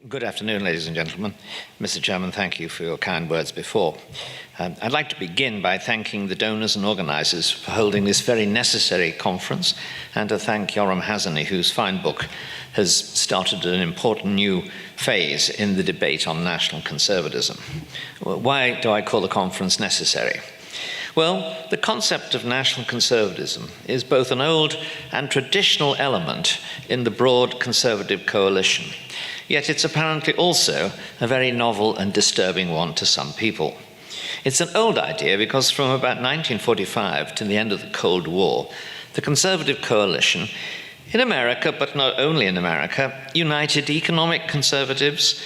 Good afternoon, ladies and gentlemen. Mr. Chairman, thank you for your kind words before. I'd like to begin by thanking the donors and organisers for holding this very necessary conference, and to thank Yoram Hazany, whose fine book has started an important new phase in the debate on national conservatism. Why do I call the conference necessary? Well, the concept of national conservatism is both an old and traditional element in the broad conservative coalition. Yet it's apparently also a very novel and disturbing one to some people. It's an old idea because from about 1945 to the end of the Cold War, the conservative coalition in America, but not only in America, united economic conservatives,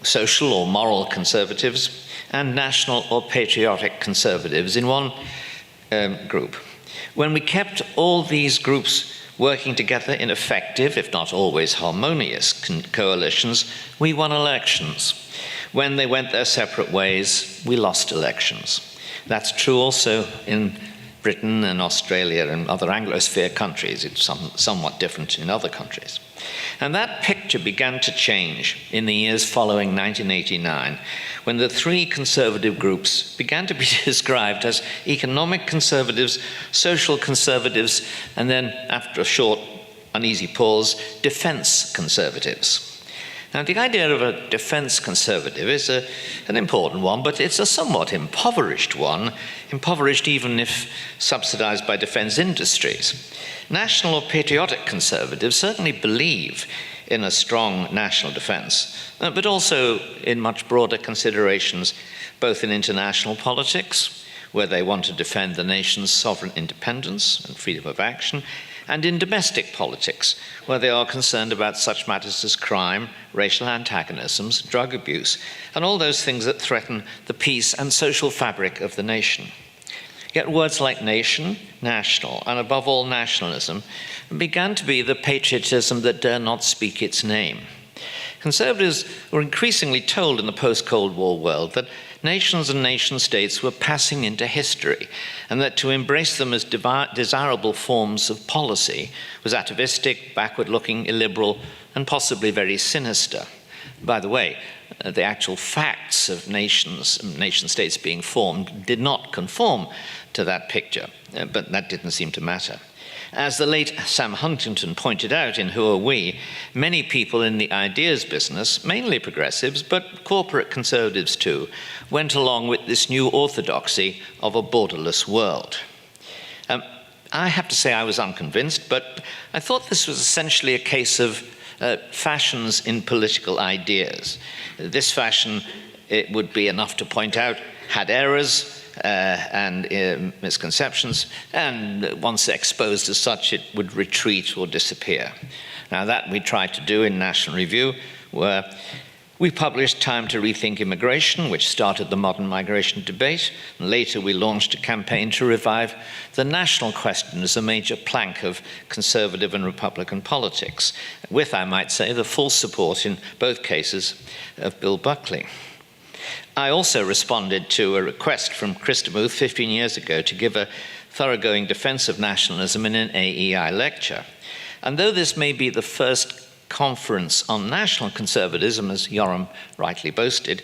social or moral conservatives, and national or patriotic conservatives in one group. When we kept all these groups working together in effective, if not always harmonious, coalitions, we won elections. When they went their separate ways, we lost elections. That's true also in Britain and Australia and other Anglosphere countries. It's somewhat different in other countries. And that picture began to change in the years following 1989, when the three conservative groups began to be described as economic conservatives, social conservatives, and then, after a short, uneasy pause, defense conservatives. Now, the idea of a defense conservative is an important one, but it's a somewhat impoverished one, impoverished even if subsidized by defense industries. National or patriotic conservatives certainly believe in a strong national defense, but also in much broader considerations, both in international politics, where they want to defend the nation's sovereign independence and freedom of action, and in domestic politics, where they are concerned about such matters as crime, racial antagonisms, drug abuse, and all those things that threaten the peace and social fabric of the nation. Yet words like nation, national, and above all nationalism began to be the patriotism that dare not speak its name. Conservatives were increasingly told in the post-Cold War world that nations and nation-states were passing into history, and that to embrace them as desirable forms of policy was atavistic, backward-looking, illiberal, and possibly very sinister. By the way, the actual facts of nations and nation-states being formed did not conform to that picture, but that didn't seem to matter. As the late Sam Huntington pointed out in Who Are We, many people in the ideas business, mainly progressives, but corporate conservatives too, went along with this new orthodoxy of a borderless world. I have to say I was unconvinced, but I thought this was essentially a case of fashions in political ideas. This fashion, it would be enough to point out, had errors, and misconceptions, and once exposed as such, it would retreat or disappear. Now that we tried to do in National Review, where we published Time to Rethink Immigration, which started the modern migration debate, and later we launched a campaign to revive the national question as a major plank of conservative and Republican politics, with, I might say, the full support in both cases of Bill Buckley. I also responded to a request from Chris Booth 15 years ago to give a thoroughgoing defense of nationalism in an AEI lecture. And though this may be the first conference on national conservatism, as Yoram rightly boasted,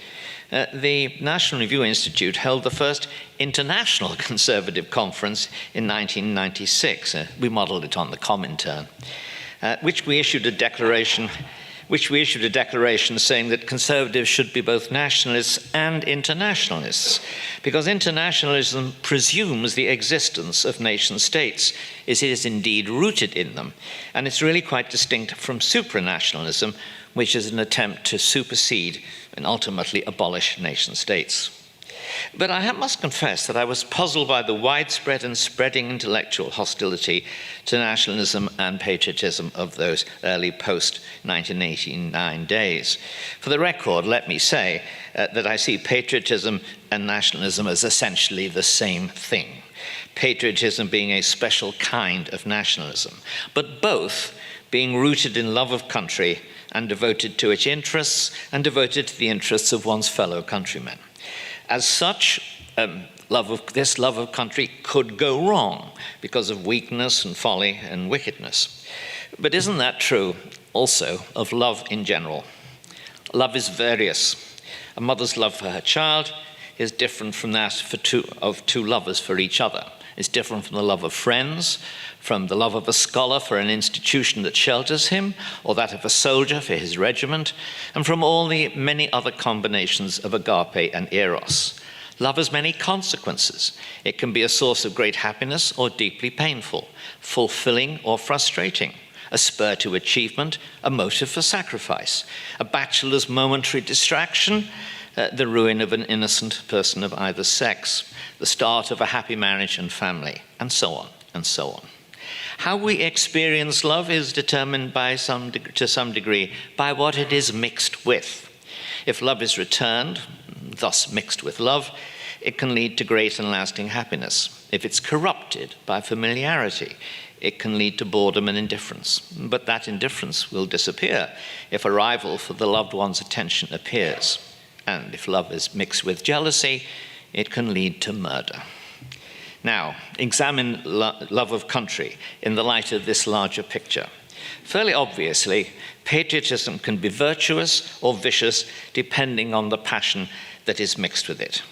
the National Review Institute held the first international conservative conference in 1996. We modeled it on the Comintern, which we issued a declaration saying that conservatives should be both nationalists and internationalists, because internationalism presumes the existence of nation-states. It is indeed rooted in them, and it's really quite distinct from supranationalism, which is an attempt to supersede and ultimately abolish nation-states. But I must confess that I was puzzled by the widespread and spreading intellectual hostility to nationalism and patriotism of those early post-1989 days. For the record, let me say that I see patriotism and nationalism as essentially the same thing. Patriotism being a special kind of nationalism, but both being rooted in love of country and devoted to its interests and devoted to the interests of one's fellow countrymen. As such, this love of country could go wrong because of weakness and folly and wickedness. But isn't that true also of love in general? Love is various. A mother's love for her child is different from that of two lovers for each other. It's different from the love of friends, from the love of a scholar for an institution that shelters him, or that of a soldier for his regiment, and from all the many other combinations of agape and eros. Love has many consequences. It can be a source of great happiness or deeply painful, fulfilling or frustrating, a spur to achievement, a motive for sacrifice, a bachelor's momentary distraction, the ruin of an innocent person of either sex, the start of a happy marriage and family, and so on, and so on. How we experience love is determined to some degree by what it is mixed with. If love is returned, thus mixed with love, it can lead to great and lasting happiness. If it's corrupted by familiarity, it can lead to boredom and indifference. But that indifference will disappear if a rival for the loved one's attention appears. And if love is mixed with jealousy, it can lead to murder. Now, examine love of country in the light of this larger picture. Fairly obviously, patriotism can be virtuous or vicious depending on the passion that is mixed with it.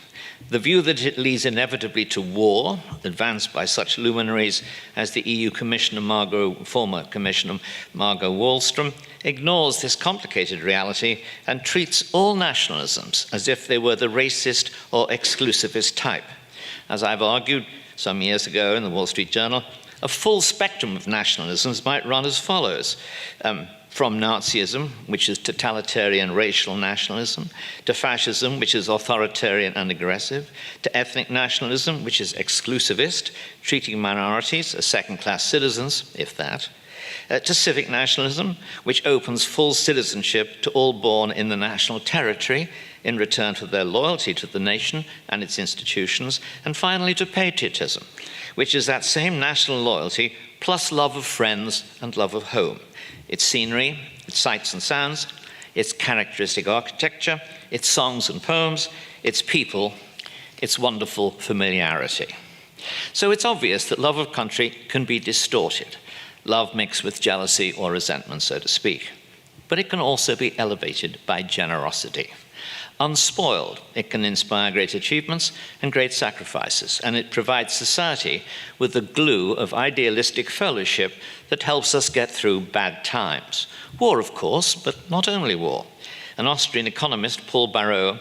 The view that it leads inevitably to war, advanced by such luminaries as the EU former Commissioner Margot Wallström, ignores this complicated reality and treats all nationalisms as if they were the racist or exclusivist type. As I've argued some years ago in the Wall Street Journal, a full spectrum of nationalisms might run as follows. From Nazism, which is totalitarian racial nationalism, to fascism, which is authoritarian and aggressive, to ethnic nationalism, which is exclusivist, treating minorities as second-class citizens, if that, to civic nationalism, which opens full citizenship to all born in the national territory in return for their loyalty to the nation and its institutions, and finally to patriotism, which is that same national loyalty plus love of friends and love of home. Its scenery, its sights and sounds, its characteristic architecture, its songs and poems, its people, its wonderful familiarity. So it's obvious that love of country can be distorted, love mixed with jealousy or resentment, so to speak. But it can also be elevated by generosity. Unspoiled, it can inspire great achievements and great sacrifices, and it provides society with the glue of idealistic fellowship that helps us get through bad times. War, of course, but not only war. An Austrian economist, Paul Barreau,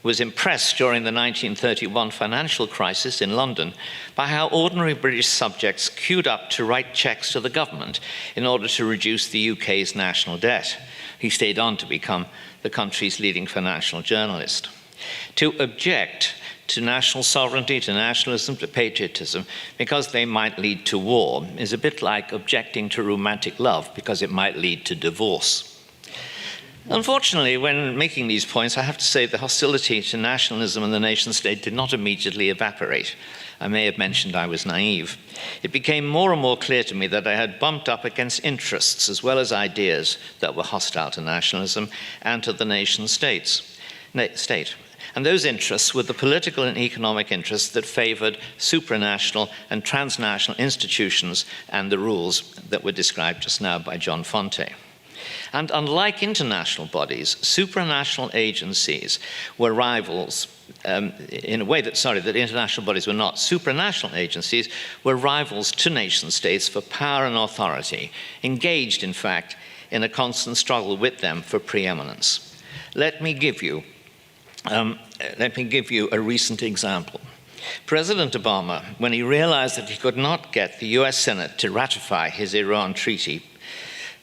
was impressed during the 1931 financial crisis in London by how ordinary British subjects queued up to write checks to the government in order to reduce the UK's national debt. He stayed on to become the country's leading financial journalist. To object to national sovereignty, to nationalism, to patriotism, because they might lead to war, is a bit like objecting to romantic love because it might lead to divorce. Unfortunately, when making these points, I have to say the hostility to nationalism and the nation-state did not immediately evaporate. I may have mentioned I was naive. It became more and more clear to me that I had bumped up against interests as well as ideas that were hostile to nationalism and to the nation-state. And those interests were the political and economic interests that favored supranational and transnational institutions and the rules that were described just now by John Fonte. And unlike international bodies, supranational agencies were rivals in a way that international bodies were not. Supranational agencies were rivals to nation states for power and authority, engaged, in fact, in a constant struggle with them for preeminence. Let me give you a recent example. President Obama, when he realized that he could not get the US Senate to ratify his Iran treaty,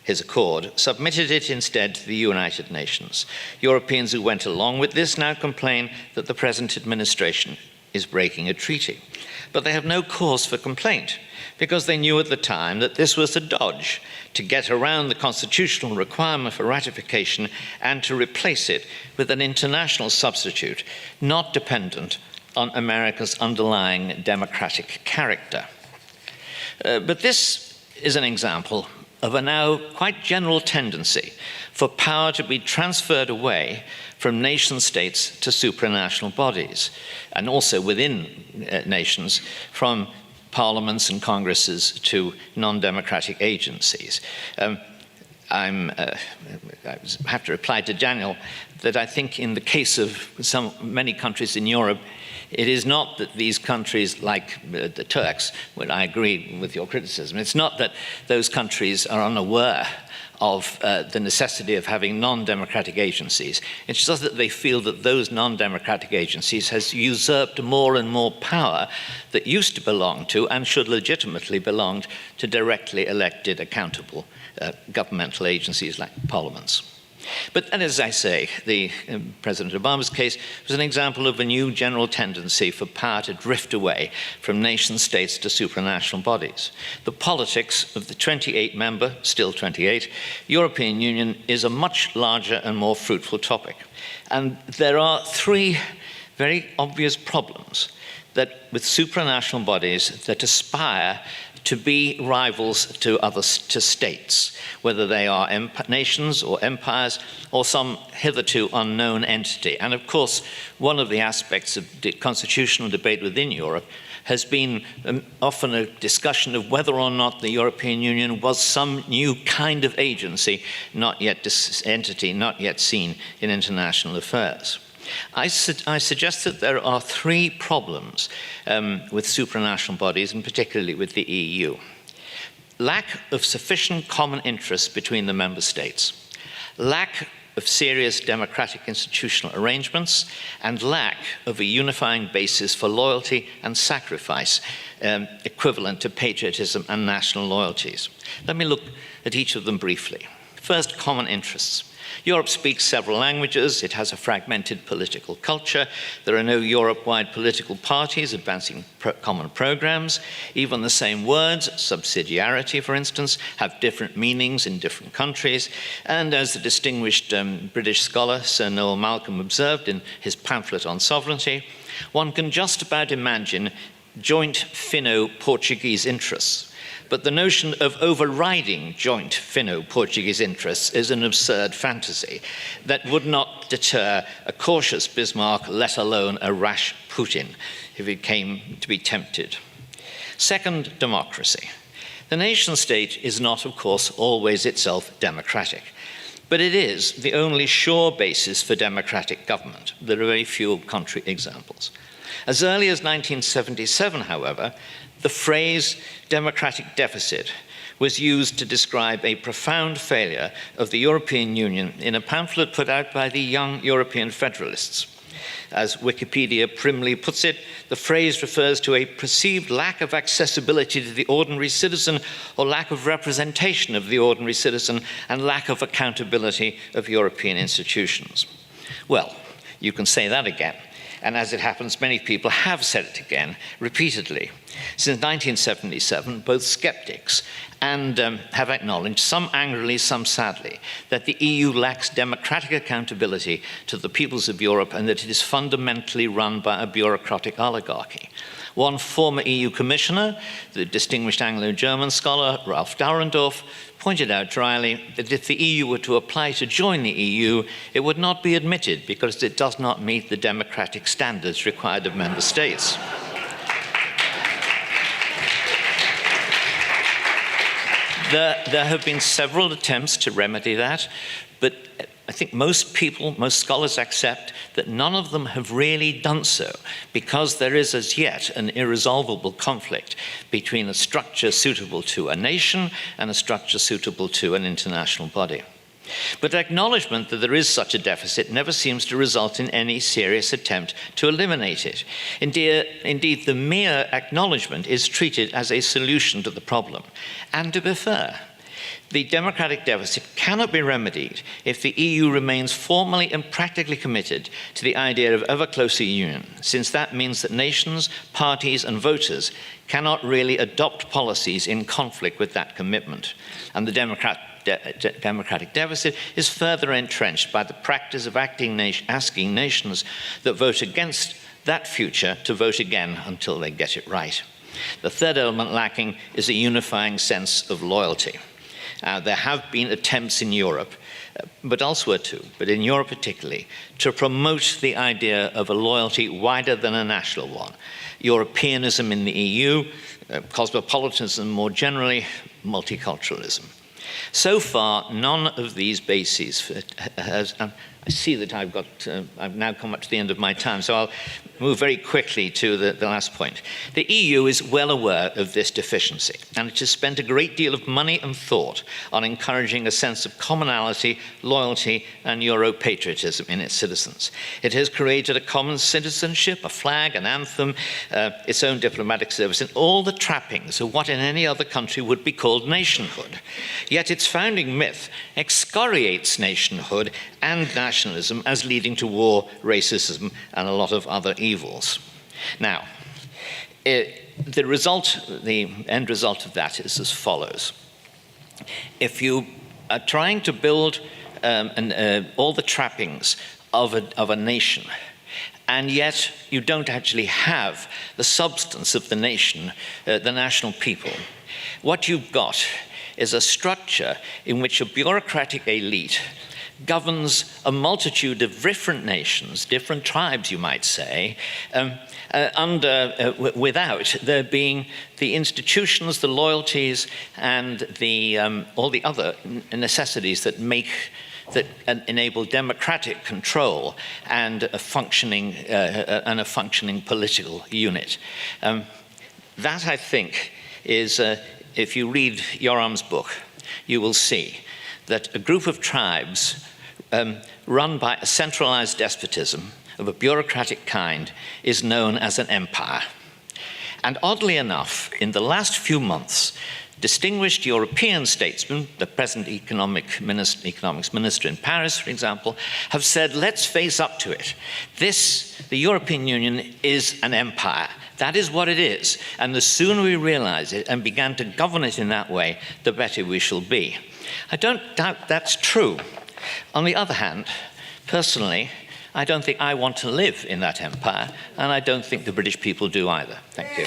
his accord, submitted it instead to the United Nations. Europeans who went along with this now complain that the present administration is breaking a treaty. But they have no cause for complaint, because they knew at the time that this was a dodge to get around the constitutional requirement for ratification and to replace it with an international substitute, not dependent on America's underlying democratic character. But this is an example of a now quite general tendency for power to be transferred away from nation states to supranational bodies, and also within nations from parliaments and congresses to non-democratic agencies. I have to reply to Daniel that I think in the case of many countries in Europe, it is not that these countries, like the Turks, when I agree with your criticism, it's not that those countries are unaware of the necessity of having non-democratic agencies. It's just that they feel that those non-democratic agencies has usurped more and more power that used to belong to and should legitimately belong to directly elected, accountable governmental agencies like parliaments. But as I say, the President Obama's case was an example of a new general tendency for power to drift away from nation states to supranational bodies. The politics of the 28-member, still 28, European Union is a much larger and more fruitful topic. And there are three very obvious problems that with supranational bodies that aspire to be rivals to states, whether they are nations or empires or some hitherto unknown entity. And of course, one of the aspects of the constitutional debate within Europe has been often a discussion of whether or not the European Union was some new kind of agency, entity not yet seen in international affairs. I suggest that there are three problems with supranational bodies, and particularly with the EU. Lack of sufficient common interests between the member states, lack of serious democratic institutional arrangements, and lack of a unifying basis for loyalty and sacrifice equivalent to patriotism and national loyalties. Let me look at each of them briefly. First, common interests. Europe speaks several languages, it has a fragmented political culture, there are no Europe-wide political parties advancing common programs, even the same words, subsidiarity for instance, have different meanings in different countries, and as the distinguished British scholar Sir Noel Malcolm observed in his pamphlet on sovereignty, one can just about imagine joint Finno-Portuguese interests. But the notion of overriding joint Finno-Portuguese interests is an absurd fantasy that would not deter a cautious Bismarck, let alone a rash Putin, if it came to be tempted. Second, democracy. The nation state is not, of course, always itself democratic, but it is the only sure basis for democratic government. There are very few country examples. As early as 1977, however, the phrase democratic deficit was used to describe a profound failure of the European Union in a pamphlet put out by the Young European Federalists. As Wikipedia primly puts it, the phrase refers to a perceived lack of accessibility to the ordinary citizen or lack of representation of the ordinary citizen and lack of accountability of European institutions. Well, you can say that again. And as it happens, many people have said it again, repeatedly. Since 1977, both skeptics and have acknowledged, some angrily, some sadly, that the EU lacks democratic accountability to the peoples of Europe and that it is fundamentally run by a bureaucratic oligarchy. One former EU commissioner, the distinguished Anglo-German scholar Ralph Dahrendorf, pointed out dryly that if the EU were to apply to join the EU, it would not be admitted because it does not meet the democratic standards required of member states. There have been several attempts to remedy that, but I think most people, most scholars accept that none of them have really done so because there is as yet an irresolvable conflict between a structure suitable to a nation and a structure suitable to an international body. But acknowledgement that there is such a deficit never seems to result in any serious attempt to eliminate it. Indeed, the mere acknowledgement is treated as a solution to the problem. And to be fair, the democratic deficit cannot be remedied if the EU remains formally and practically committed to the idea of ever closer union, since that means that nations, parties, and voters cannot really adopt policies in conflict with that commitment. And the democratic deficit is further entrenched by the practice of asking nations that vote against that future to vote again until they get it right. The third element lacking is a unifying sense of loyalty. There have been attempts in Europe, but elsewhere too, but in Europe particularly, to promote the idea of a loyalty wider than a national one. Europeanism in the EU, cosmopolitanism more generally, multiculturalism. So far, none of these bases has. I see that I've now come up to the end of my time, so I'll move very quickly to the last point. The EU is well aware of this deficiency, and it has spent a great deal of money and thought on encouraging a sense of commonality, loyalty, and Euro-patriotism in its citizens. It has created a common citizenship, a flag, an anthem, its own diplomatic service, and all the trappings of what in any other country would be called nationhood. Yet its founding myth excoriates nationhood and nationalism as leading to war, racism, and a lot of other evils. Now, the end result of that is as follows. If you are trying to build all the trappings of a nation, and yet you don't actually have the substance of the nation, the national people, what you've got is a structure in which a bureaucratic elite governs a multitude of different nations, different tribes, you might say, without there being the institutions, the loyalties, and all the other necessities that enable democratic control and a functioning political unit. That, I think, is, if you read Yoram's book, you will see that a group of tribes run by a centralized despotism of a bureaucratic kind is known as an empire. And oddly enough, in the last few months, distinguished European statesmen, the present economics minister in Paris, for example, have said, let's face up to it. The European Union is an empire. That is what it is. And the sooner we realize it and begin to govern it in that way, the better we shall be. I don't doubt that's true. On the other hand, personally, I don't think I want to live in that empire, and I don't think the British people do either. Thank you.